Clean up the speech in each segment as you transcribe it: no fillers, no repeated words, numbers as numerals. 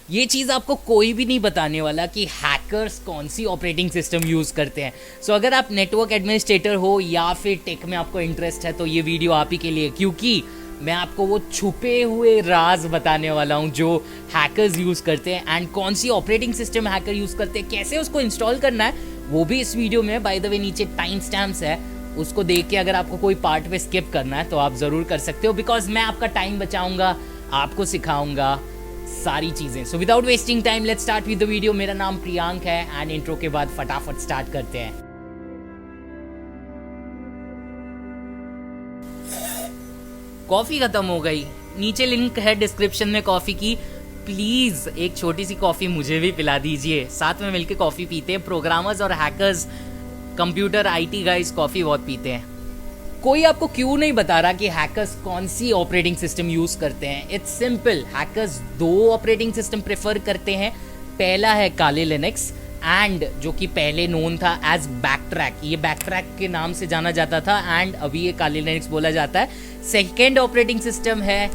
ये चीज़ आपको कोई भी नहीं बताने वाला कि हैकर्स कौन सी ऑपरेटिंग सिस्टम यूज़ करते हैं। सो अगर आप नेटवर्क एडमिनिस्ट्रेटर हो या फिर टेक में आपको इंटरेस्ट है तो ये वीडियो आप ही के लिए, क्योंकि मैं आपको वो छुपे हुए राज बताने वाला हूँ जो हैकर्स यूज़ करते हैं एंड कौन सी ऑपरेटिंग सिस्टम हैकर यूज़ करते हैं, कैसे उसको इंस्टॉल करना है वो भी इस वीडियो में। बाय द वे नीचे टाइम स्टैम्प्स है, उसको देख के अगर आपको कोई पार्ट पे स्किप करना है तो आप ज़रूर कर सकते हो, बिकॉज मैं आपका टाइम बचाऊंगा, आपको सिखाऊंगा सारी चीज़ें। सो without wasting time let's start with the video. मेरा नाम प्रियांक है एंड इंट्रो के बाद फटाफट स्टार्ट करते हैं। कॉफ़ी ख़त्म हो गई, नीचे लिंक है डिस्क्रिप्शन में कॉफ़ी की। प्लीज़ एक छोटी सी कॉफ़ी मुझे भी पिला दीजिए, साथ में मिलके कॉफ़ी पीते हैं। प्रोग्रामर्स और hackers, computer IT guys coffee बहुत पीते हैं। कोई आपको क्यों नहीं बता रहा कि हैकर्स कौन सी ऑपरेटिंग सिस्टम यूज़ करते हैं। इट्स सिंपल, हैकर्स दो ऑपरेटिंग सिस्टम प्रेफर करते हैं। पहला है काली लिनक्स एंड जो कि पहले नोन था एज बैकट्रैक, ये बैकट्रैक के नाम से जाना जाता था एंड अभी ये काली लिनक्स बोला जाता है। सेकेंड ऑपरेटिंग सिस्टम है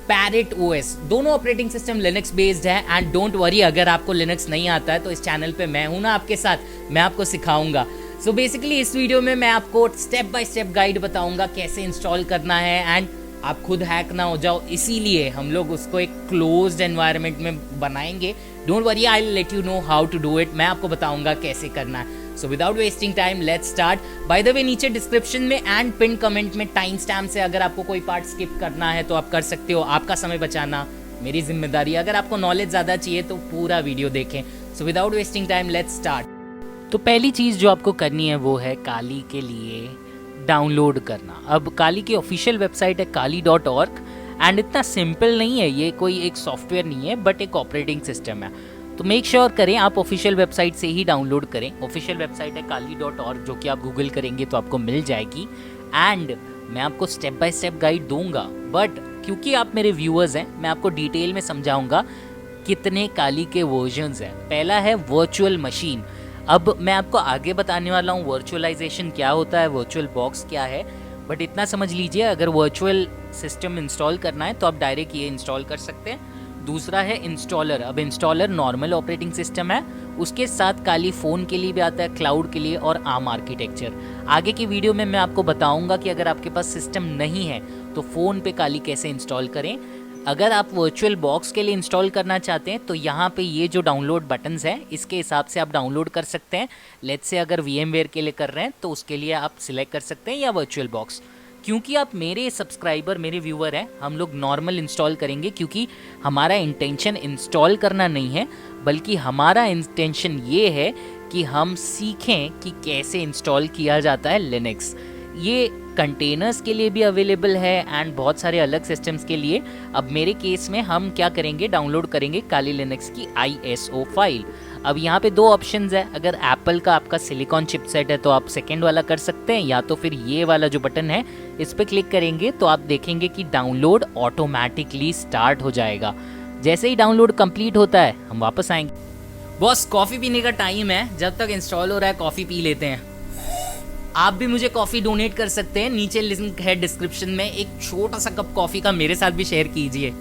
पैरेट ओएस। दोनों ऑपरेटिंग सिस्टम लिनक्स बेस्ड है एंड डोंट वरी, अगर आपको लिनक्स नहीं आता है तो इस चैनल पे मैं हूं ना आपके साथ, मैं आपको सिखाऊंगा। सो बेसिकली इस वीडियो में मैं आपको स्टेप बाय स्टेप गाइड बताऊंगा कैसे इंस्टॉल करना है एंड आप खुद हैक ना हो जाओ, इसीलिए हम लोग उसको एक क्लोज्ड एनवायरनमेंट में बनाएंगे। Don't worry, I will let you know how to do it. मैं आपको बताऊंगा कैसे करना है। So without wasting time let's start. By the way नीचे डिस्क्रिप्शन में एंड पिन कमेंट में टाइम स्टैम्प से अगर आपको कोई पार्ट स्किप करना है तो आप कर सकते हो। आपका समय बचाना मेरी जिम्मेदारी। अगर आपको नॉलेज ज़्यादा चाहिए तो पूरा वीडियो देखें। सो without wasting time let's start. तो पहली चीज़ जो आपको करनी है वो है काली के लिए डाउनलोड करना। अब काली की ऑफिशियल वेबसाइट है kali.org एंड इतना सिंपल नहीं है, ये कोई एक सॉफ्टवेयर नहीं है बट एक ऑपरेटिंग सिस्टम है। तो मेक श्योर करें आप ऑफिशियल वेबसाइट से ही डाउनलोड करें। ऑफिशियल वेबसाइट है kali.org जो कि आप गूगल करेंगे तो आपको मिल जाएगी एंड मैं आपको स्टेप बाय स्टेप गाइड दूंगा, बट क्योंकि आप मेरे व्यूअर्स हैं मैं आपको डिटेल में समझाऊंगा कितने काली के वर्जन्स हैं। पहला है वर्चुअल मशीन। अब मैं आपको आगे बताने वाला हूँ वर्चुअलाइजेशन क्या होता है, वर्चुअल बॉक्स क्या है, बट इतना समझ लीजिए अगर वर्चुअल सिस्टम इंस्टॉल करना है तो आप डायरेक्ट ये इंस्टॉल कर सकते हैं। दूसरा है इंस्टॉलर। अब इंस्टॉलर नॉर्मल ऑपरेटिंग सिस्टम है, उसके साथ काली फ़ोन के लिए भी आता है, क्लाउड के लिए और आर्म आर्किटेक्चर। आगे की वीडियो में मैं आपको बताऊंगा कि अगर आपके पास सिस्टम नहीं है तो फ़ोन पे काली कैसे इंस्टॉल करें। अगर आप वर्चुअल बॉक्स के लिए इंस्टॉल करना चाहते हैं तो यहाँ पे ये जो डाउनलोड बटन्स हैं इसके हिसाब से आप डाउनलोड कर सकते हैं। लेट्स से अगर VMware के लिए कर रहे हैं तो उसके लिए आप सिलेक्ट कर सकते हैं या वर्चुअल बॉक्स। क्योंकि आप मेरे सब्सक्राइबर, मेरे व्यूअर हैं, हम लोग नॉर्मल इंस्टॉल करेंगे क्योंकि हमारा इंटेंशन इंस्टॉल करना नहीं है, बल्कि हमारा इंटेंशन ये है कि हम सीखें कि कैसे इंस्टॉल किया जाता है लिनक्स। ये कंटेनर्स के लिए भी अवेलेबल है एंड बहुत सारे अलग सिस्टम्स के लिए। अब मेरे केस में हम क्या करेंगे, डाउनलोड करेंगे काली लिनक्स की ISO फाइल। अब यहाँ पे दो ऑप्शंस है, अगर एप्पल का आपका सिलिकॉन चिपसेट है तो आप सेकेंड वाला कर सकते हैं, या तो फिर ये वाला जो बटन है इस पर क्लिक करेंगे तो आप देखेंगे कि डाउनलोड ऑटोमेटिकली स्टार्ट हो जाएगा। जैसे ही डाउनलोड कंप्लीट होता है हम वापस आएंगे। बॉस कॉफ़ी पीने का टाइम है, जब तक इंस्टॉल हो रहा है कॉफ़ी पी लेते हैं। आप भी मुझे कॉफ़ी डोनेट कर सकते हैं, नीचे लिंक है डिस्क्रिप्शन में। एक छोटा सा कप कॉफ़ी का मेरे साथ भी शेयर कीजिए।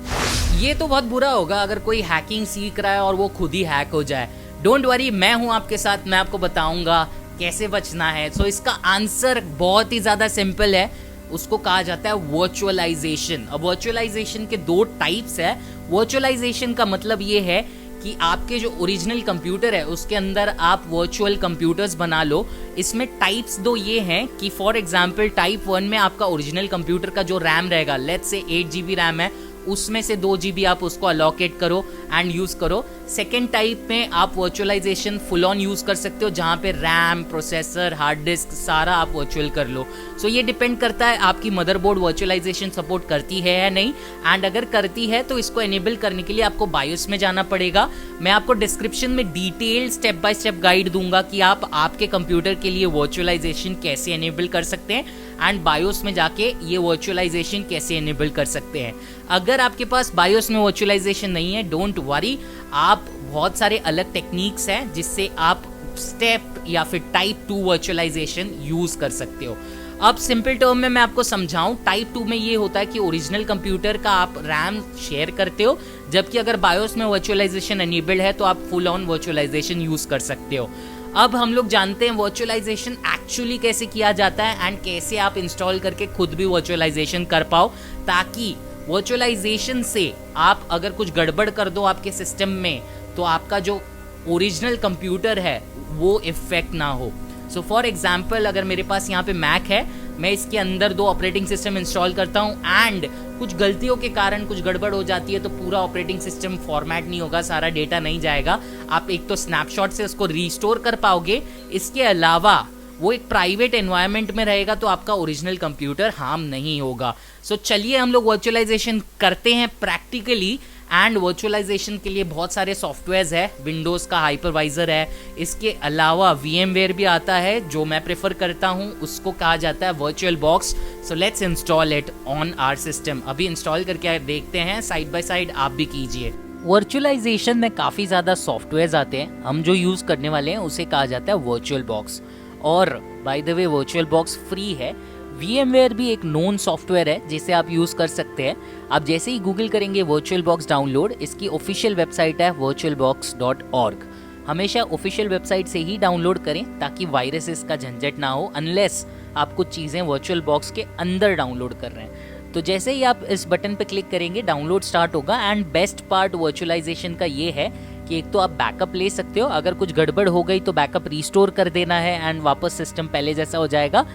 ये तो बहुत बुरा होगा अगर कोई हैकिंग सीख रहा है और वो खुद ही हैक हो जाए। डोंट वरी, मैं हूँ आपके साथ, मैं आपको बताऊंगा कैसे बचना है। सो इसका आंसर बहुत ही ज़्यादा सिंपल है, उसको कहा जाता है वर्चुअलाइजेशन। अब वर्चुअलाइजेशन के दो टाइप्स है। वर्चुअलाइजेशन का मतलब ये है कि आपके जो ओरिजिनल कंप्यूटर है उसके अंदर आप वर्चुअल कंप्यूटर्स बना लो। इसमें टाइप्स दो ये हैं कि फॉर एग्जांपल टाइप 1 में आपका ओरिजिनल कंप्यूटर का जो रैम रहेगा, लेट्स से 8 GB रैम है, उसमें से 2 GB आप उसको अलोकेट करो एंड यूज़ करो। सेकेंड टाइप में आप वर्चुअलाइजेशन फुल ऑन यूज़ कर सकते हो, जहाँ पे रैम, प्रोसेसर, हार्ड डिस्क सारा आप वर्चुअल कर लो। सो ये डिपेंड करता है आपकी मदरबोर्ड वर्चुअलाइजेशन सपोर्ट करती है या नहीं, एंड अगर करती है तो इसको एनेबल करने के लिए आपको बायोस में जाना पड़ेगा। मैं आपको डिस्क्रिप्शन में detail step by step guide दूंगा कि आप आपके कंप्यूटर के लिए वर्चुअलाइजेशन कैसे एनेबल कर सकते हैं एंड बायोस में जाके ये वर्चुअलाइजेशन कैसे एनेबल कर सकते हैं। अगर आपके पास बायोस में वर्चुअलाइजेशन नहीं है, डोंट वरी, आप बहुत सारे अलग टेक्निक्स हैं जिससे आप स्टेप या फिर टाइप 2 वर्चुअलाइजेशन यूज कर सकते हो। अब सिंपल टर्म में मैं आपको समझाऊं, टाइप 2 में ये होता है कि ओरिजिनल कंप्यूटर का आप रैम शेयर करते हो, जबकि अगर बायोस में वर्चुअलाइजेशन एनेबल्ड है तो आप फुल ऑन वर्चुअलाइजेशन यूज कर सकते हो। अब हम लोग जानते हैं वर्चुअलाइजेशन एक्चुअली कैसे किया जाता है एंड कैसे आप इंस्टॉल करके खुद भी वर्चुअलाइजेशन कर पाओ, ताकि वर्चुअलाइजेशन से आप अगर कुछ गड़बड़ कर दो आपके सिस्टम में तो आपका जो ओरिजिनल कंप्यूटर है वो इफेक्ट ना हो। सो फॉर एग्जाम्पल, अगर मेरे पास यहाँ पे मैक है, मैं इसके अंदर 2 ऑपरेटिंग सिस्टम इंस्टॉल करता हूँ एंड कुछ गलतियों के कारण कुछ गड़बड़ हो जाती है तो पूरा ऑपरेटिंग सिस्टम फॉर्मेट नहीं होगा, सारा डेटा नहीं जाएगा। आप एक तो स्नैपशॉट से उसको रिस्टोर कर पाओगे, इसके अलावा वो एक प्राइवेट एनवायरनमेंट में रहेगा तो आपका ओरिजिनल कंप्यूटर हार्म नहीं होगा। सो चलिए हम लोग वर्चुअलाइजेशन करते हैं प्रैक्टिकली। एंड वर्चुअलाइजेशन के लिए बहुत सारे सॉफ्टवेयर्स है, विंडोज़ का हाइपरवाइजर है, इसके अलावा VMware भी आता है जो मैं प्रेफर करता हूँ, उसको कहा जाता है virtual box. So let's install it on our system. अभी इंस्टॉल करके देखते हैं, साइड बाय साइड आप भी कीजिए। वर्चुअलाइजेशन में काफ़ी ज़्यादा सॉफ्टवेयर्स आते हैं, हम जो यूज़ करने वाले हैं उसे कहा जाता है वर्चुअल बॉक्स। और bye the way virtual box free है। VMware भी एक नोन सॉफ्टवेयर है जिसे आप यूज़ कर सकते हैं। आप जैसे ही गूगल करेंगे वर्चुअल बॉक्स डाउनलोड, इसकी ऑफिशियल वेबसाइट है virtualbox.org। हमेशा ऑफिशियल वेबसाइट से ही डाउनलोड करें ताकि वायरसेस का झंझट ना हो, अनलेस आप कुछ चीज़ें वर्चुअल बॉक्स के अंदर डाउनलोड कर रहे हैं। तो जैसे ही आप इस बटन पे क्लिक करेंगे डाउनलोड स्टार्ट होगा। एंड बेस्ट पार्ट वर्चुअलाइजेशन का ये है कि एक तो आप बैकअप ले सकते हो, अगर कुछ गड़बड़ हो गई तो बैकअप रिस्टोर कर देना है एंड वापस सिस्टम पहले जैसा हो जाएगा।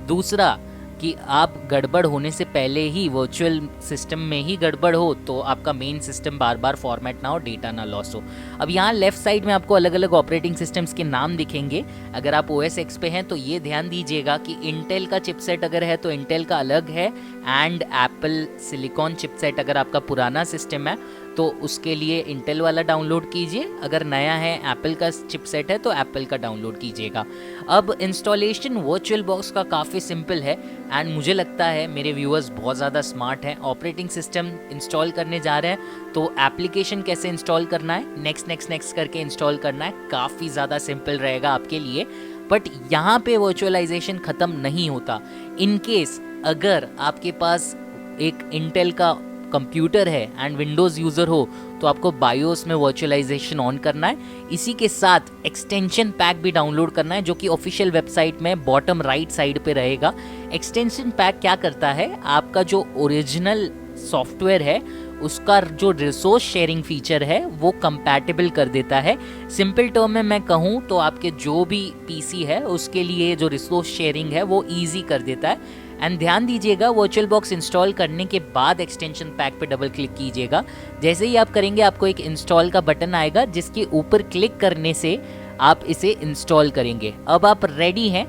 दूसरा कि आप गड़बड़ होने से पहले ही वर्चुअल सिस्टम में ही गड़बड़ हो तो आपका मेन सिस्टम बार बार फॉर्मेट ना हो, डेटा ना लॉस हो। अब यहाँ लेफ्ट साइड में आपको अलग अलग ऑपरेटिंग सिस्टम्स के नाम दिखेंगे। अगर आप OS X पे हैं तो ये ध्यान दीजिएगा कि इंटेल का चिपसेट अगर है तो इंटेल का अलग है, एंड एप्पल सिलिकॉन चिपसेट अगर आपका पुराना सिस्टम है तो उसके लिए इंटेल वाला डाउनलोड कीजिए, अगर नया है एप्पल का चिपसेट है तो एप्पल का डाउनलोड कीजिएगा। अब इंस्टॉलेशन वर्चुअल बॉक्स का काफ़ी सिंपल है एंड मुझे लगता है मेरे व्यूअर्स बहुत ज़्यादा स्मार्ट हैं। ऑपरेटिंग सिस्टम इंस्टॉल करने जा रहे हैं तो एप्लीकेशन कैसे इंस्टॉल करना है, नेक्स्ट करके इंस्टॉल करना है, काफ़ी ज़्यादा सिंपल रहेगा आपके लिए। बट यहाँ पे वर्चुअलाइजेशन ख़त्म नहीं होता। इन केस अगर आपके पास एक इंटेल का कंप्यूटर है एंड विंडोज़ यूज़र हो तो आपको बायोस में वर्चुअलाइजेशन ऑन करना है। इसी के साथ एक्सटेंशन पैक भी डाउनलोड करना है जो कि ऑफिशियल वेबसाइट में बॉटम राइट साइड पे रहेगा। एक्सटेंशन पैक क्या करता है, आपका जो ओरिजिनल सॉफ्टवेयर है उसका जो रिसोर्स शेयरिंग फीचर है वो कंपैटिबल कर देता है। सिंपल टर्म में मैं कहूँ तो आपके जो भी PC है उसके लिए जो रिसोर्स शेयरिंग है वो ईजी कर देता है। एंड ध्यान दीजिएगा वर्चुअल बॉक्स इंस्टॉल करने के बाद एक्सटेंशन पैक पे डबल क्लिक कीजिएगा। जैसे ही आप करेंगे आपको एक इंस्टॉल का बटन आएगा जिसके ऊपर क्लिक करने से आप इसे इंस्टॉल करेंगे। अब आप रेडी हैं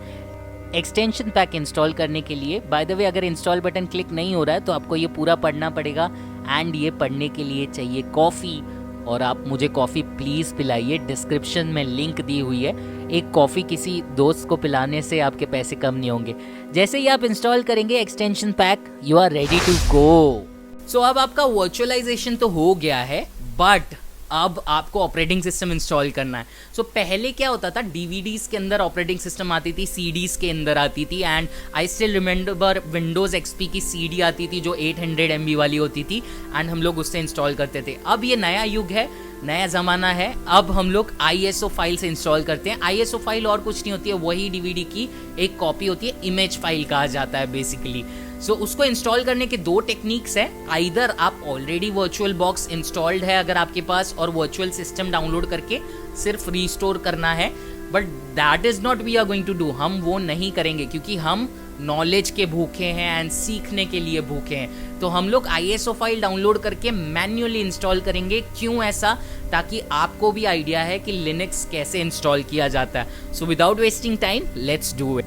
एक्सटेंशन पैक इंस्टॉल करने के लिए। बाय द वे अगर इंस्टॉल बटन क्लिक नहीं हो रहा है तो आपको ये पूरा पढ़ना पड़ेगा एंड ये पढ़ने के लिए चाहिए कॉफ़ी, और आप मुझे कॉफ़ी प्लीज़ पिलाइए। डिस्क्रिप्शन में लिंक दी हुई है, एक कॉफ़ी किसी दोस्त को पिलाने से आपके पैसे कम नहीं होंगे। जैसे ही आप इंस्टॉल करेंगे extension pack, you are ready to go. So अब आपका वर्चुअलाइजेशन तो हो गया है, बट अब आपको ऑपरेटिंग सिस्टम इंस्टॉल करना है। सो पहले क्या होता था, DVDs के अंदर ऑपरेटिंग सिस्टम आती थी, CDs के अंदर आती थी, and I still remember Windows XP की CD आती थी जो 800 MB वाली होती थी एंड हम लोग उससे इंस्टॉल करते थे। अब ये नया युग है, नया ज़माना है, अब हम लोग ISO फाइल से इंस्टॉल करते हैं। ISO फाइल और कुछ नहीं होती है, वही DVD की एक कॉपी होती है, इमेज फाइल कहा जाता है बेसिकली। सो उसको इंस्टॉल करने के 2 टेक्निक्स हैं। आइदर आप ऑलरेडी वर्चुअल बॉक्स इंस्टॉल्ड है अगर आपके पास और वर्चुअल सिस्टम डाउनलोड करके सिर्फ रीस्टोर करना है, but that is not we are going to do. हम वो नहीं करेंगे क्योंकि हम नॉलेज के भूखे हैं एंड सीखने के लिए भूखे हैं। तो हम लोग ISO फाइल डाउनलोड करके मैन्युअली इंस्टॉल करेंगे। क्यों ऐसा? ताकि आपको भी आइडिया है कि लिनक्स कैसे इंस्टॉल किया जाता है। So without wasting time let's do it.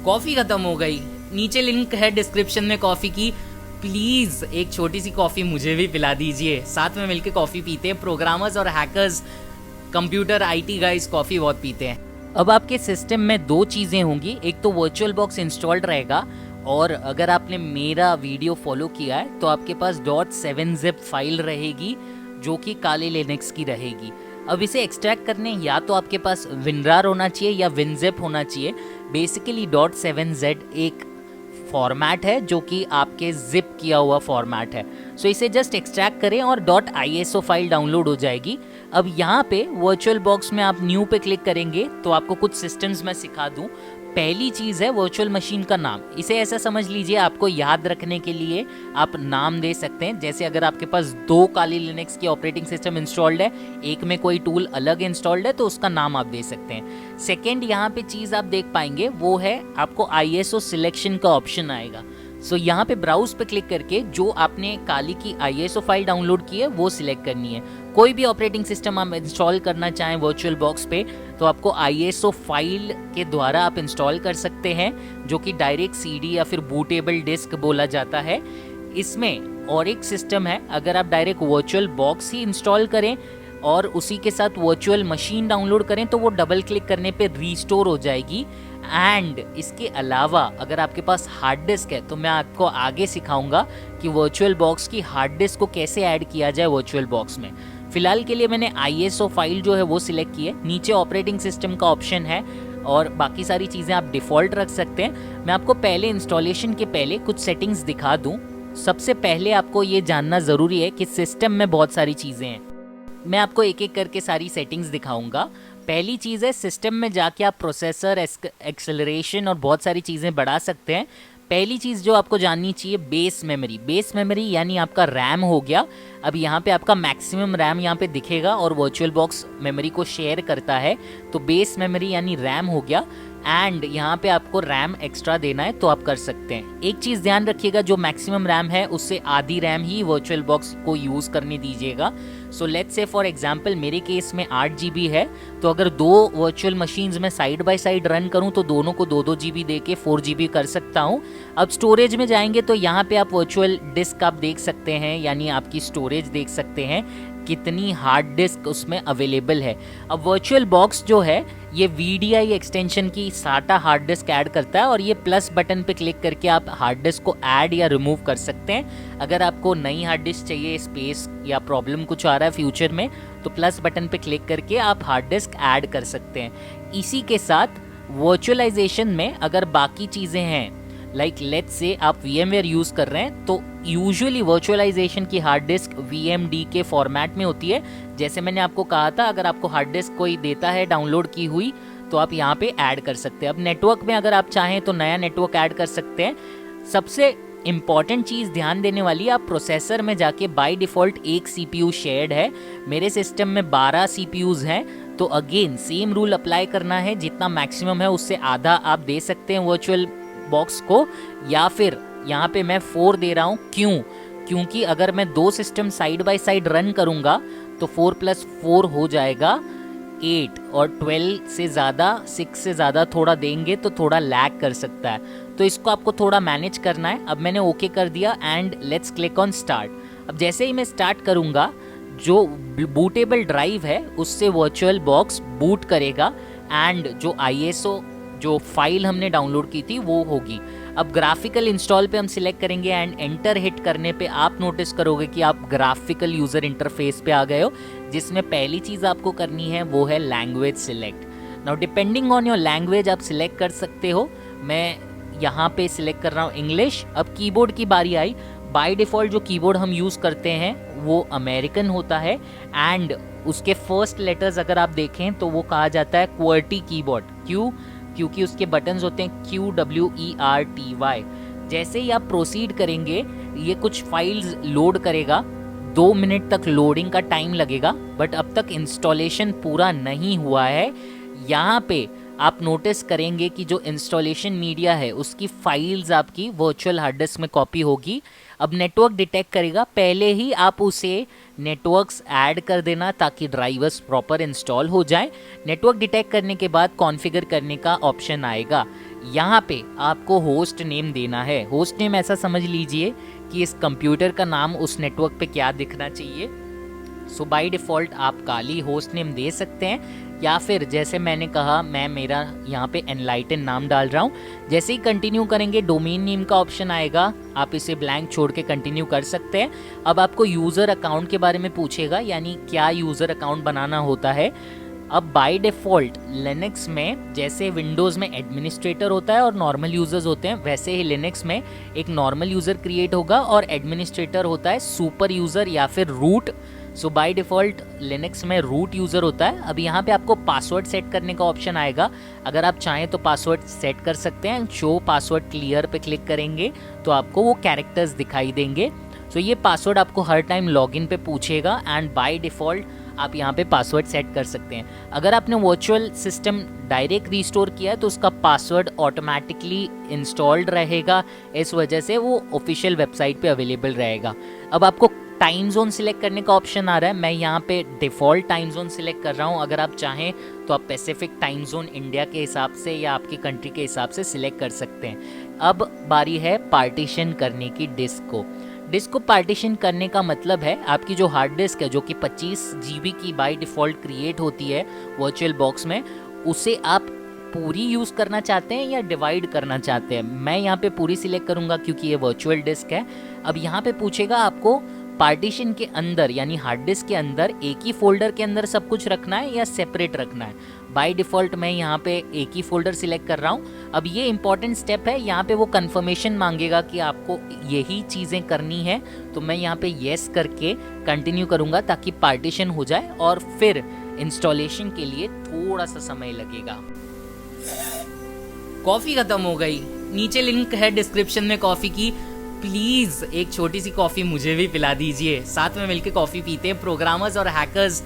Coffee ख़त्म हो गई, नीचे लिंक है डिस्क्रिप्शन में कॉफ़ी की, प्लीज़ एक छोटी सी कॉफ़ी मुझे भी पिला दीजिए। साथ में मिलकर कॉफ़ी पीते हैं। प्रोग्रामर्स और hackers, computer IT guys coffee बहुत पीते हैं। अब आपके सिस्टम में 2 चीज़ें होंगी, एक तो वर्चुअल बॉक्स इंस्टॉल्ड रहेगा, और अगर आपने मेरा वीडियो फॉलो किया है तो आपके पास .7zip फाइल रहेगी जो कि काले लिनक्स की रहेगी। अब इसे एक्सट्रैक्ट करने या तो आपके पास WinRAR होना चाहिए या WinZip होना चाहिए। बेसिकली .7z एक फॉर्मेट है जो कि आपके जिप किया हुआ फॉर्मेट है। सो इसे जस्ट एक्सट्रैक्ट करें और .iso फाइल डाउनलोड हो जाएगी। अब यहाँ पे वर्चुअल बॉक्स में आप न्यू पे क्लिक करेंगे तो आपको कुछ सिस्टम्स मैं सिखा दूँ। पहली चीज़ है वर्चुअल मशीन का नाम। इसे ऐसा समझ लीजिए आपको याद रखने के लिए आप नाम दे सकते हैं। जैसे अगर आपके पास 2 काली लिनक्स की ऑपरेटिंग सिस्टम इंस्टॉल्ड है, एक में कोई टूल अलग इंस्टॉल्ड है, तो उसका नाम आप दे सकते हैं। सेकेंड यहाँ पे चीज़ आप देख पाएंगे वो है आपको ISO सिलेक्शन का ऑप्शन आएगा। सो यहाँ पे ब्राउज पे क्लिक करके जो आपने काली की ISO फाइल डाउनलोड की है वो सिलेक्ट करनी है। कोई भी ऑपरेटिंग सिस्टम आप इंस्टॉल करना चाहें वर्चुअल बॉक्स पे तो आपको ISO फाइल के द्वारा आप इंस्टॉल कर सकते हैं, जो कि डायरेक्ट CD या फिर बूटेबल डिस्क बोला जाता है। इसमें और एक सिस्टम है, अगर आप डायरेक्ट वर्चुअल बॉक्स ही इंस्टॉल करें और उसी के साथ वर्चुअल मशीन डाउनलोड करें तो वो डबल क्लिक करने पे रीस्टोर हो जाएगी। एंड इसके अलावा अगर आपके पास हार्ड डिस्क है तो मैं आपको आगे सिखाऊंगा कि वर्चुअल बॉक्स की हार्ड डिस्क को कैसे ऐड किया जाए वर्चुअल बॉक्स में। फिलहाल के लिए मैंने ISO फाइल जो है वो सिलेक्ट की है। नीचे ऑपरेटिंग सिस्टम का ऑप्शन है और बाकी सारी चीज़ें आप डिफ़ॉल्ट रख सकते हैं। मैं आपको पहले इंस्टॉलेशन के पहले कुछ सेटिंग्स दिखा दूँ। सबसे पहले आपको ये जानना ज़रूरी है कि सिस्टम में बहुत सारी चीज़ें हैं। मैं आपको एक एक करके सारी सेटिंग्स दिखाऊंगा। पहली चीज़ है सिस्टम में जाके आप प्रोसेसर, एक्सेलरेशन और बहुत सारी चीज़ें बढ़ा सकते हैं। पहली चीज़ जो आपको जाननी चाहिए बेस मेमोरी। बेस मेमोरी यानी आपका रैम हो गया। अब यहाँ पे आपका मैक्सिमम रैम यहाँ पे दिखेगा और वर्चुअल बॉक्स मेमोरी को शेयर करता है, तो बेस मेमोरी यानी रैम हो गया। एंड यहाँ पे आपको रैम एक्स्ट्रा देना है तो आप कर सकते हैं। एक चीज़ ध्यान रखिएगा, जो मैक्सिमम रैम है उससे आधी रैम ही वर्चुअल बॉक्स को यूज़ करने दीजिएगा। So let's say for example मेरे केस में 8 GB है, तो अगर 2 वर्चुअल मशीन्स में साइड बाय साइड रन करूं तो दोनों को 2-2 GB दे के 4 GB कर सकता हूं। अब स्टोरेज में जाएंगे तो यहाँ पे आप वर्चुअल डिस्क आप देख सकते हैं, यानी आपकी स्टोरेज देख सकते हैं कितनी हार्ड डिस्क उसमें अवेलेबल है। अब वर्चुअल बॉक्स जो है ये VDI एक्सटेंशन की SATA हार्ड डिस्क ऐड करता है और ये प्लस बटन पे क्लिक करके आप हार्ड डिस्क को ऐड या रिमूव कर सकते हैं। अगर आपको नई हार्ड डिस्क चाहिए, स्पेस या प्रॉब्लम कुछ आ रहा है फ्यूचर में, तो प्लस बटन पे क्लिक करके आप हार्ड डिस्क ऐड कर सकते हैं। इसी के साथ वर्चुअलाइजेशन में अगर बाकी चीज़ें हैं, लाइक लेट्स से आप VMware यूज़ कर रहे हैं, तो यूजुअली वर्चुअलाइजेशन की हार्ड डिस्क VMD के फॉर्मेट में होती है। जैसे मैंने आपको कहा था, अगर आपको हार्ड डिस्क कोई देता है डाउनलोड की हुई तो आप यहाँ पे ऐड कर सकते हैं। अब नेटवर्क में अगर आप चाहें तो नया नेटवर्क ऐड कर सकते हैं। सबसे इंपॉर्टेंट चीज़ ध्यान देने वाली, आप प्रोसेसर में जाके बाय डिफ़ॉल्ट एक CPU शेयर्ड है। मेरे सिस्टम में 12 CPUs हैं, तो अगेन सेम रूल अप्लाई करना है। जितना मैक्सिमम है उससे आधा आप दे सकते हैं वर्चुअल बॉक्स को, या फिर यहाँ पे मैं 4 दे रहा हूँ। क्योंकि अगर मैं 2 system side by side run करूँगा तो 4 + 4 हो जाएगा 8, और 12 से ज़्यादा, 6 से ज़्यादा थोड़ा देंगे तो थोड़ा लैग कर सकता है। तो इसको आपको थोड़ा मैनेज करना है। अब मैंने ओके कर दिया and let's click on start. अब जैसे ही मैं स्टार्ट करूँगा, जो बूटेबल ड्राइव है उससे वर्चुअल बॉक्स बूट करेगा एंड जो ISO जो फाइल हमने डाउनलोड की थी वो होगी। अब ग्राफिकल इंस्टॉल पे हम सिलेक्ट करेंगे एंड एंटर हिट करने पे आप नोटिस करोगे कि आप ग्राफिकल यूज़र इंटरफेस पे आ गए हो, जिसमें पहली चीज़ आपको करनी है वो है language select. Now depending on your language आप सिलेक्ट कर सकते हो। मैं यहाँ पे सिलेक्ट कर रहा हूँ इंग्लिश। अब कीबोर्ड की बारी आई। बाय डिफ़ॉल्ट जो कीबोर्ड हम यूज़ करते हैं वो अमेरिकन होता है एंड उसके फर्स्ट लेटर्स अगर आप देखें तो वो कहा जाता है QWERTY कीबोर्ड। क्योंकि उसके बटन्स होते हैं QWERTY। जैसे ही आप प्रोसीड करेंगे ये कुछ फाइल्स लोड करेगा, 2 मिनट तक लोडिंग का टाइम लगेगा, बट अब तक इंस्टॉलेशन पूरा नहीं हुआ है। यहाँ पे आप नोटिस करेंगे कि जो इंस्टॉलेशन मीडिया है उसकी फाइल्स आपकी वर्चुअल हार्ड डिस्क में कॉपी होगी। अब नेटवर्क डिटेक्ट करेगा, पहले ही आप उसे नेटवर्क्स ऐड कर देना ताकि ड्राइवर्स प्रॉपर इंस्टॉल हो जाए। नेटवर्क डिटेक्ट करने के बाद कॉन्फ़िगर करने का ऑप्शन आएगा। यहाँ पे आपको होस्ट नेम देना है। होस्ट नेम ऐसा समझ लीजिए कि इस कंप्यूटर का नाम उस नेटवर्क पे क्या दिखना चाहिए। सो बाय डिफ़ॉल्ट आप काली होस्ट नेम दे सकते हैं, या फिर जैसे मैंने कहा मैं मेरा यहाँ पे एनलाइटन नाम डाल रहा हूँ। जैसे ही कंटिन्यू करेंगे डोमेन नेम का ऑप्शन आएगा, आप इसे ब्लैंक छोड़ के कंटिन्यू कर सकते हैं। अब आपको यूज़र अकाउंट के बारे में पूछेगा, यानी क्या यूज़र अकाउंट बनाना होता है। अब बाय डिफ़ॉल्ट लिनक्स में जैसे विंडोज़ में एडमिनिस्ट्रेटर होता है और नॉर्मल यूज़र्स होते हैं, वैसे ही लिनक्स में एक नॉर्मल यूज़र क्रिएट होगा और एडमिनिस्ट्रेटर होता है सुपर यूज़र या फिर root. So by default Linux में रूट यूज़र होता है। अब यहाँ पे आपको पासवर्ड सेट करने का ऑप्शन आएगा, अगर आप चाहें तो पासवर्ड सेट कर सकते हैं। शो पासवर्ड क्लियर पे क्लिक करेंगे तो आपको वो कैरेक्टर्स दिखाई देंगे। सो ये पासवर्ड आपको हर टाइम लॉगिन पे पूछेगा एंड बाय डिफ़ॉल्ट आप यहाँ पे पासवर्ड सेट कर सकते हैं। अगर आपने वर्चुअल सिस्टम डायरेक्ट रीस्टोर किया है तो उसका पासवर्ड ऑटोमेटिकली इंस्टॉल्ड रहेगा, इस वजह से वो ऑफिशियल वेबसाइट पे अवेलेबल रहेगा। अब आपको टाइम जोन सिलेक्ट करने का ऑप्शन आ रहा है, मैं यहाँ पे डिफ़ॉल्ट टाइम जोन सिलेक्ट कर रहा हूँ। अगर आप चाहें तो आप पैसिफिक टाइम जोन इंडिया के हिसाब से या आपकी कंट्री के हिसाब से सिलेक्ट कर सकते हैं। अब बारी है पार्टीशन करने की डिस्क को। डिस्क को पार्टीशन करने का मतलब है आपकी जो हार्ड डिस्क है, जो कि 25 GB की बाय डिफ़ॉल्ट क्रिएट होती है वर्चुअल बॉक्स में, उसे आप पूरी यूज़ करना चाहते हैं या डिवाइड करना चाहते हैं। मैं यहाँ पे पूरी सिलेक्ट करूँगा क्योंकि ये वर्चुअल डिस्क है। अब यहाँ पे पूछेगा आपको पार्टीशन के अंदर यानी हार्ड डिस्क के अंदर एक ही फोल्डर के अंदर सब कुछ रखना है या सेपरेट रखना है। बाय डिफ़ॉल्ट मैं यहाँ पे एक ही फोल्डर सिलेक्ट कर रहा हूँ। अब ये इंपॉर्टेंट स्टेप है, यहाँ पे वो कंफर्मेशन मांगेगा कि आपको यही चीज़ें करनी है, तो मैं यहाँ पे येस करके कंटिन्यू करूँगा ताकि पार्टीशन हो जाए और फिर इंस्टॉलेशन के लिए थोड़ा सा समय लगेगा। कॉफ़ी ख़त्म हो गई, नीचे लिंक है डिस्क्रिप्शन में कॉफ़ी की, प्लीज़ एक छोटी सी कॉफ़ी मुझे भी पिला दीजिए। साथ में मिलके कॉफ़ी पीते हैं। प्रोग्रामर्स और hackers,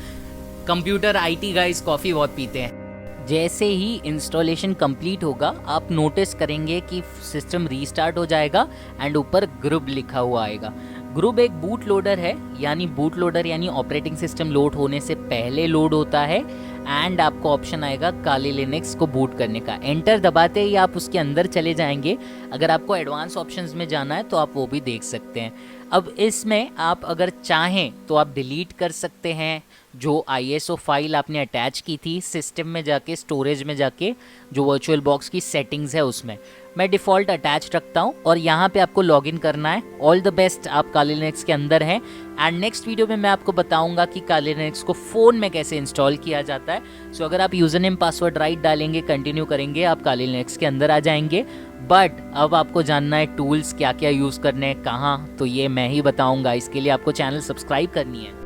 computer IT guys coffee बहुत पीते हैं। जैसे ही इंस्टॉलेशन कंप्लीट होगा आप नोटिस करेंगे कि सिस्टम रीस्टार्ट हो जाएगा एंड ऊपर ग्रुप लिखा हुआ आएगा। ग्रुप एक बूट लोडर है, यानी ऑपरेटिंग सिस्टम लोड होने से पहले लोड होता है एंड आपको ऑप्शन आएगा काली लिनक्स को बूट करने का। एंटर दबाते ही आप उसके अंदर चले जाएंगे। अगर आपको एडवांस ऑप्शंस में जाना है तो आप वो भी देख सकते हैं। अब इसमें आप अगर चाहें तो आप डिलीट कर सकते हैं जो ISO फाइल आपने अटैच की थी सिस्टम में जाके, स्टोरेज में जाके, जो वर्चुअल बॉक्स की सेटिंग्स है उसमें। मैं डिफ़ॉल्ट अटैच रखता हूँ और यहाँ पे आपको लॉगिन करना है। ऑल द बेस्ट, आप काली लिनक्स के अंदर हैं एंड नेक्स्ट वीडियो में मैं आपको बताऊंगा कि काली लिनक्स को फ़ोन में कैसे इंस्टॉल किया जाता है। सो अगर आप यूज़र नेम पासवर्ड राइट डालेंगे, कंटिन्यू करेंगे, आप काली लिनक्स के अंदर आ जाएंगे। बट अब आपको जानना है टूल्स क्या क्या यूज़ करने हैं, कहाँ, तो ये मैं ही बताऊँगा। इसके लिए आपको चैनल सब्सक्राइब करनी है।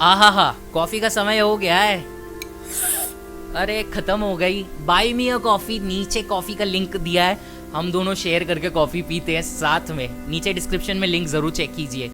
आहा, कॉफ़ी का समय हो गया है। अरे ख़त्म हो गई। बाय मी अ कॉफ़ी, नीचे कॉफ़ी का लिंक दिया है, हम दोनों शेयर करके कॉफ़ी पीते हैं साथ में। नीचे डिस्क्रिप्शन में लिंक ज़रूर चेक कीजिए।